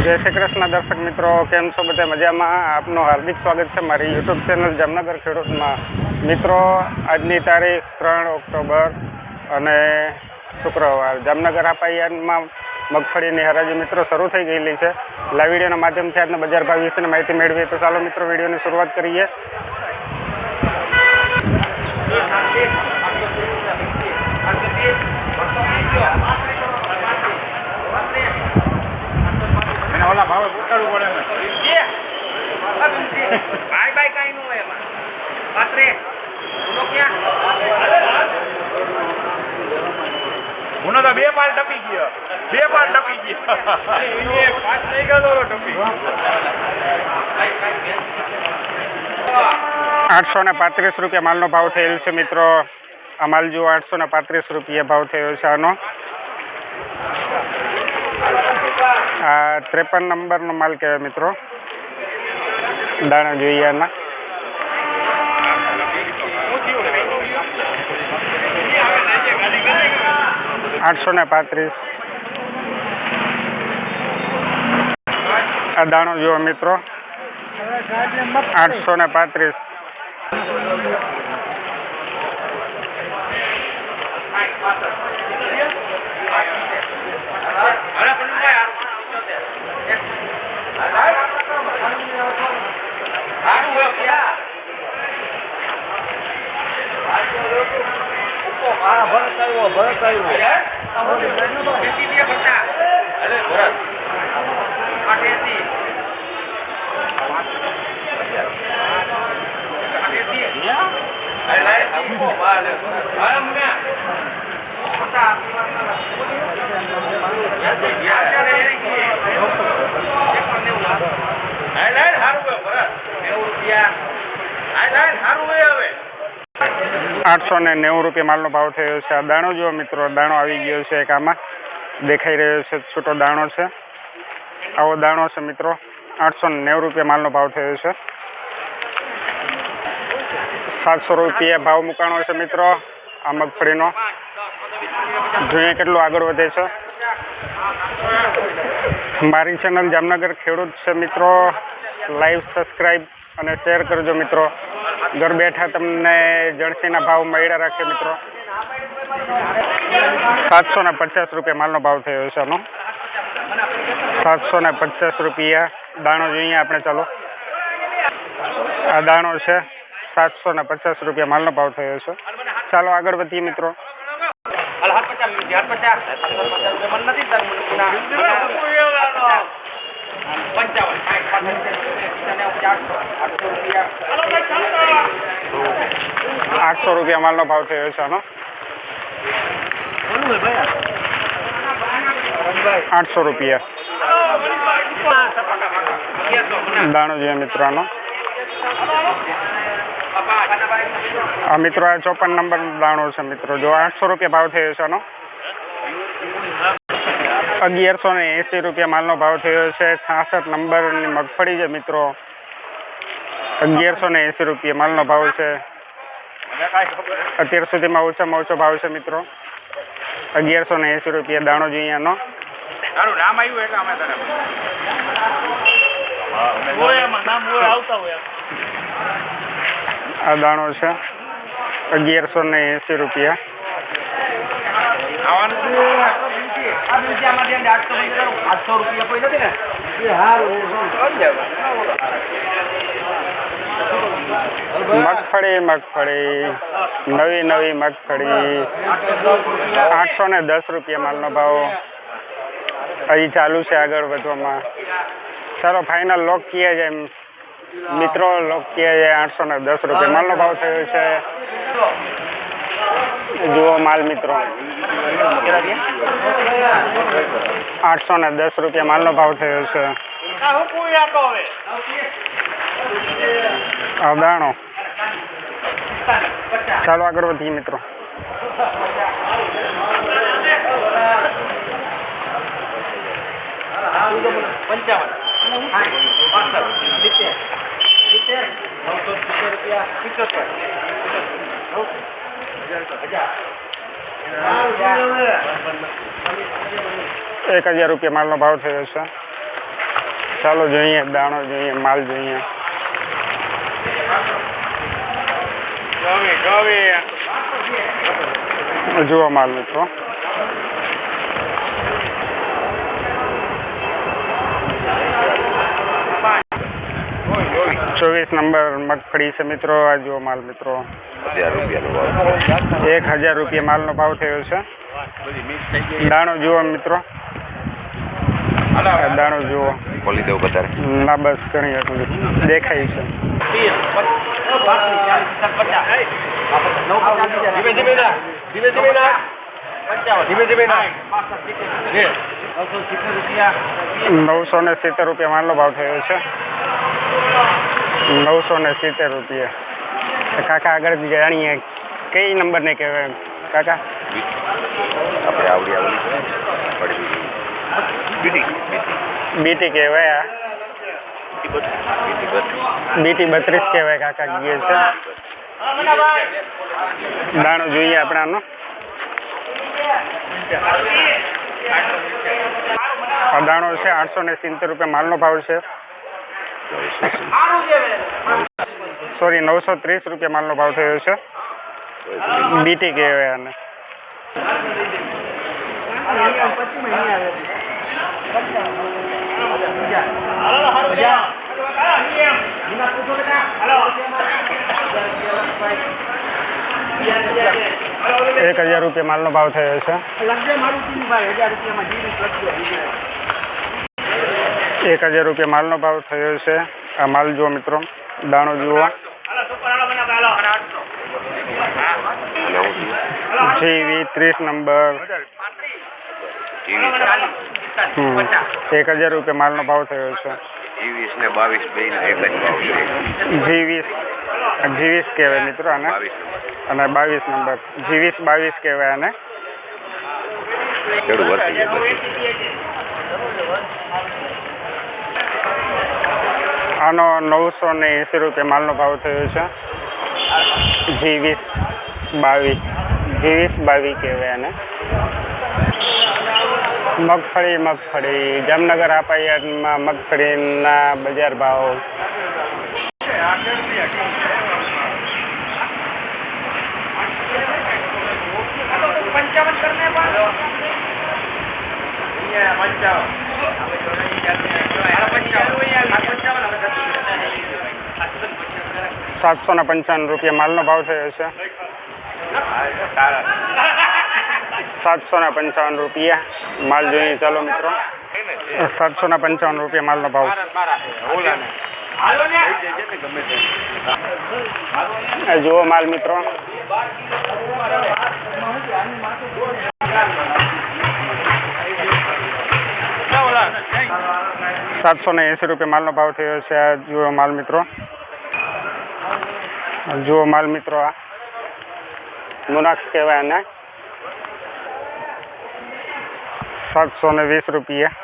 જય શ્રી કૃષ્ણ દર્શક મિત્રો, કેમ છો બધા મજામાં? આપનું હાર્દિક સ્વાગત છે મારી યુટ્યુબ ચેનલ જામનગર ખેડૂતમાં. મિત્રો, આજની તારીખ 3 ઓક્ટોબર અને શુક્રવાર જામનગર હાપાયાનમાં મગફળીની હરાજી મિત્રો શરૂ થઈ ગયેલી છે. લાઈવ વિડીયોના માધ્યમથી આજના બજાર ભાવ વિશેની માહિતી મેળવીએ. તો ચાલો મિત્રો વિડીયોની શરૂઆત કરીએ. ઓલા ભાવે ઉતારવું પડે ભાઈ ભાઈ કઈ નું હોય એમાં પાત્રે ઉનો ક્યાં ઉનો તો બે પાલ ટપી ગયો એ પાંચ નહીં ગયો ટપી 835 રૂપિયા માલનો ભાવ થયેલ છે મિત્રો. આ માલ જુઓ, 835 રૂપિયા ભાવ થયો છે આનો. આ 53 નંબરનો માલ કહેવાય મિત્રો. દાણા જોઈએ આના. $835. આ દાણો જુઓ મિત્રો, 835. ₹890 માલનો ભાવ થયો છે. આ દાણો જુઓ મિત્રો, દાણો આવી ગયો છે એક આમાં દેખાઈ રહ્યો છે, છૂટો દાણો છે. આવો દાણો છે મિત્રો. ₹890 માલનો ભાવ થયો છે. ₹700 ભાવ મુકાણો છે મિત્રો આ મગફળીનો. જોઈએ કેટલું આગળ વધે છે. મારી ચેનલ જામનગર ખેડૂત છે મિત્રો. લાઈવ સબસ્ક્રાઈબ અને શેર કરજો મિત્રો. ઘર બેઠા તમને જણસીના ભાવ મળ્યા રાખે મિત્રો. ₹750 માલનો ભાવ થયો છે આનો. ₹750 દાણો જોઈએ આપણે. ચાલો, આ દાણો છે. ₹750 માલનો ભાવ થયો છે. ચાલો આગળ વધીએ મિત્રો. ₹800 માલનો ભાવ થયો છે આનો. ₹800 દાણો જોઈએ મિત્રો આનો. આ મિત્રો આ 54 નંબરનો દાણો છે મિત્રો. જો ₹800 ભાવ થયો છે આનો. ₹1180 માલનો ભાવ થયો છે. 66 નંબરની મગફળી છે મિત્રો. ₹1180 માલનો ભાવ છે. અત્યાર સુધીમાં ઓછામાં ઓછો ભાવ છે મિત્રો. ₹1180 દાણો જોઈએ આનો. નામ આવ્યું એટલે અમે તને આ દાણો છે. ₹1180. મગફળી નવી મગફળી ₹810 માલનો ભાવ હજી ચાલુ છે આગળ વધવામાં. ચાલો ફાઇનલ લોક કિયા જાય મિત્રો. લોક કિયા જાય. ₹810 માલનો ભાવ થયો છે. જુઓ માલ મિત્રો, ₹810 માલનો ભાવ થયો છે. આ દાણો. ચાલો આગળ વધીએ મિત્રો. ₹1000 માલનો ભાવ થયો છે. ચાલો જોઈએ, દાણો જોઈએ, માલ જોઈએ. જુઓ માલ મિત્રો, ચોવીસ નંબર મગફળી છે મિત્રો. આ જુઓ માલ મિત્રો, 1000 રૂપિયા માલનો ભાવ થયો છે. દાણો જુઓ મિત્રો, આ દાણો જુઓ. બોલી દઉં વધારે ના બસ ઘણી એટલું દેખાય છે. નવસો ને 70 રૂપિયા માલનો ભાવ થયો છે. 970 રૂપિયા. કાકા આગળ જાણીએ કઈ નંબર ને કહેવાય કાકા? આપણે આવડી બીટી કહેવાય. આ બીટી 32 કહેવાય કાકા ગીએ છે. દાણો જોઈએ આપણે આનો. આ દાણો છે 870 રૂપિયા માલનો ભાવ છે. સોરી 930 રૂપિયા માલનો ભાવ થયો છે. બીટી કહેવાય આને. એક 1000 રૂપિયા માલનો ભાવ થયો છે. 1000 રૂપિયા માલનો ભાવ થયો છે. આ માલ જુઓ મિત્રો, દાણો જુઓ. જીવી 30 નંબર. 1000 રૂપિયા માલનો ભાવ થયો છે. 20 ને 22 બેયનો એક જ ભાવ છે. જીવીસ કહેવાય મિત્રો આને. 22 અને 22 નંબર જીવીસ 22 કહેવાય આને. ખેડૂત વર્તી જાય બધું. આનો 980 રૂપિયા માલનો ભાવ થયો છે. જીવીસ 22 કહેવાય આને. મગફળી જામનગર આપાયામાં મગફળીના બજાર ભાવ. ₹755 રૂપિયા માલનો ભાવ થયો છે. 755 રૂપિયા માલ જોઈએ. ચાલો મિત્રો, 755 રૂપિયા માલનો ભાવ. જુઓ માલ મિત્રો, 780 રૂપિયા માલનો ભાવ થયો છે. આ જુઓ માલ મિત્રો, જુઓ માલ મિત્રો. આ મુનાક્સ કહેવાય આને. 720 રૂપિયા.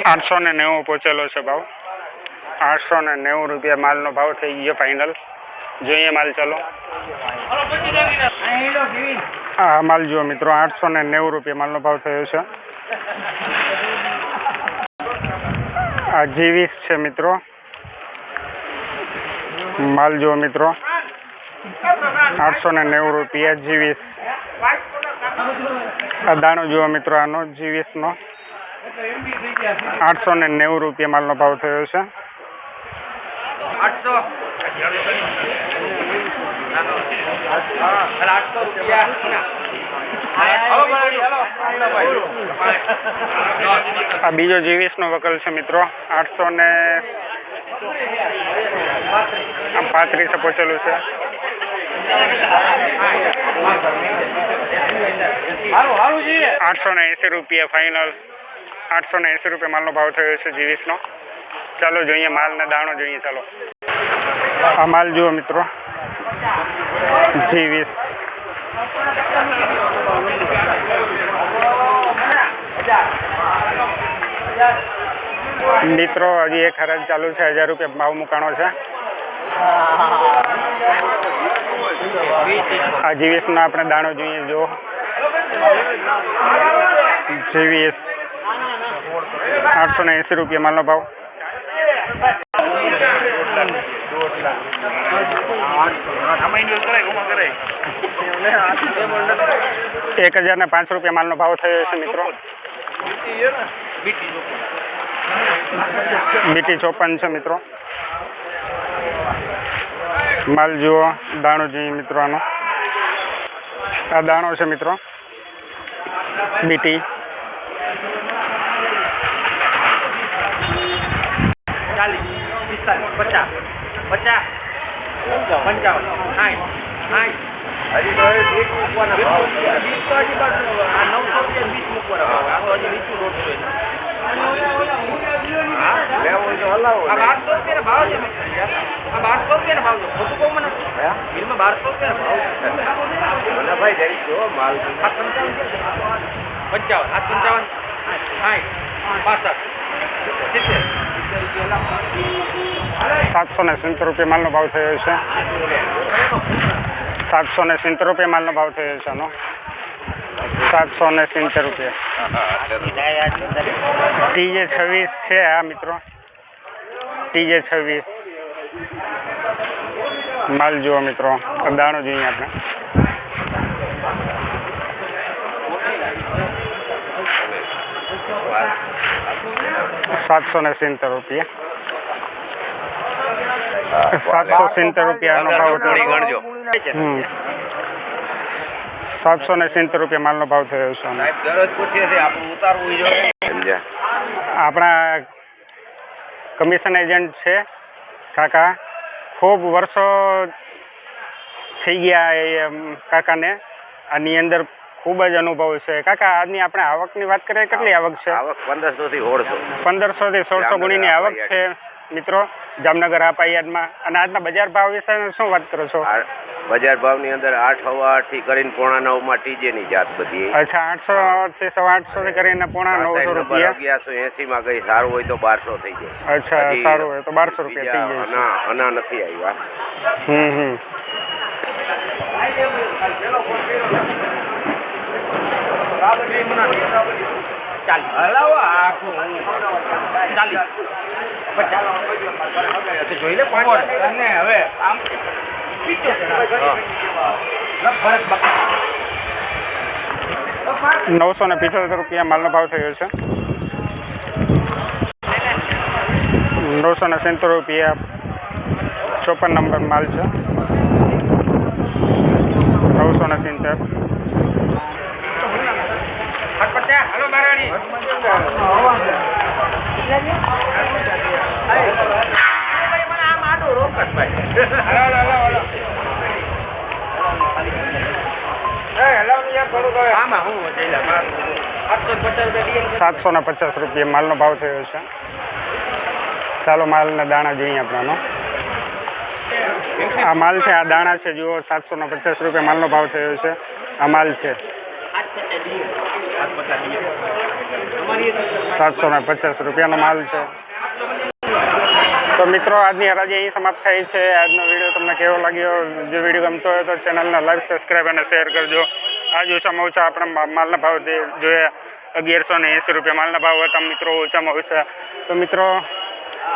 ₹890 પહોંચેલો છે ભાવ. 890 રૂપિયા માલનો ભાવ થઈ ગયો ફાઇનલ. જોઈએ માલ. ચાલો હા માલ જુઓ મિત્રો, 890 રૂપિયા માલનો ભાવ થયો છે. આ જીવીસ છે મિત્રો. માલ જુઓ મિત્રો, 890 રૂપિયા જીવીસ. આ દાણો જુઓ મિત્રો, આનો જીવીસનો 890 રૂપિયા માલનો ભાવ થયો છે. 800 આ બીજો જીવીસનો વકલ છે મિત્રો. 835 પહોંચેલું છે. 880 રૂપિયા ફાઇનલ. 880 રૂપિયા માલનો ભાવ થયો છે જીવીસનો. ચાલો જોઈએ માલને દાણો જોઈએ. ચાલો આ માલ જુઓ મિત્રો, જીવીસ. મિત્રો હજી એક હરાજ ચાલુ છે. 1000 રૂપિયા ભાવ મુકાણો છે. આ જીવીસનો આપણે દાણો જોઈએ. જો જીવીસ 880 રૂપિયા માલનો ભાવ. 1005 રૂપિયા માલનો ભાવ થયો છે મિત્રો. બીટી 54 છે મિત્રો. માલ જુઓ, દાણો જોઈએ મિત્રો. આનો આ દાણો છે મિત્રો, બીટી. 40, 45, 50, 55, 60. હજી તો એક મૂકવાના ભાવ છે. 20 તો હજી બાજુ આ 900 20 મૂકવાના ભાવ. આનો હજી નીચું રોડ છે. લેવો હોય તો હલાવો. આ 1200 રૂપિયાનો ભાવ છે મિત્રો. આ 1200 રૂપિયાનો ભાવ છે. ખોટું કહું મને? બિલમાં 1200 રૂપિયાનો ભાવ છે. મને ભાઈ જરી જો માલ 55, 55, 60, 65, 770 રૂપિયા માલનો ભાવ થયો છે. 770 રૂપિયા માલનો ભાવ થયો છે આનો. 770 રૂપિયા. TJ 26 છે આ મિત્રો. TJ 26 માલ જુઓ મિત્રો. દાણો જોઈએ આપણે. ₹770 રૂપિયા. 770 રૂપિયાનો ભાવ હતો. 770 રૂપિયા માલનો ભાવ થયો છે. દરરોજ પૂછીએ છીએ, આપણું ઉતારવું જોઈએ. સમજ્યા? આપણા કમિશન એજન્ટ છે કાકા. ખૂબ વર્ષો થઈ ગયા એ કાકાને આની અંદર ખૂબ જ અનુભવ છે. કાકા આજની આપણે આવકની વાત કરીએ, કેટલી આવક છે? આવક 1500 થી 1600. 1500 થી 1600 ગુણીની આવક છે મિત્રો જામનગર આ પાયાદમાં. અને આજના બજાર ભાવ વિશે શું વાત કરો છો? બજાર ભાવની અંદર 8, 8.25 થી કરીને 9.5 TJ ની જાત બધી. અચ્છા, 800 થી 850 થી કરીને 950 રૂપિયા. 1180 માં ગઈ. સારું હોય તો 1200 થઈ જાય. અચ્છા, સારું હોય તો 1200 રૂપિયા થઈ જાય છે. અના નથી આવ્યા. જોઈ લે હવે આમ 975 રૂપિયા માલનો ભાવ થયો છે. 970 રૂપિયા 54 નંબર માલ છે. 970. હલો બારાણી. મને આમ આડું રોકસ ભાઈ. આમાં હું 750 રૂપિયા માલનો ભાવ થયો છે. ચાલો માલના દાણા જોઈએ આપણાનો. આ માલ છે, આ દાણા છે જુઓ. 750 રૂપિયા માલનો ભાવ થયો છે. આ માલ છે 750 રૂપિયાનો માલ છે. તો મિત્રો આજની હરાજી અહીં સમાપ્ત થઈ છે. આજનો વિડીયો તમને કેવો લાગ્યો? જો વિડીયો ગમતો હોય તો ચેનલને લાઈક, સબસ્ક્રાઈબ અને શેર કરજો. આજ ઓછામાં ઓછા આપણે માલના ભાવ જોઈએ 1180 રૂપિયા માલના ભાવ હતા મિત્રો, ઓછામાં ઓછા. તો મિત્રો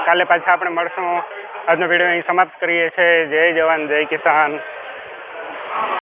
કાલે પાછા આપણે મળશું. આજનો વિડીયો અહીં સમાપ્ત કરીએ છીએ. જય જવાન, જય કિસાન.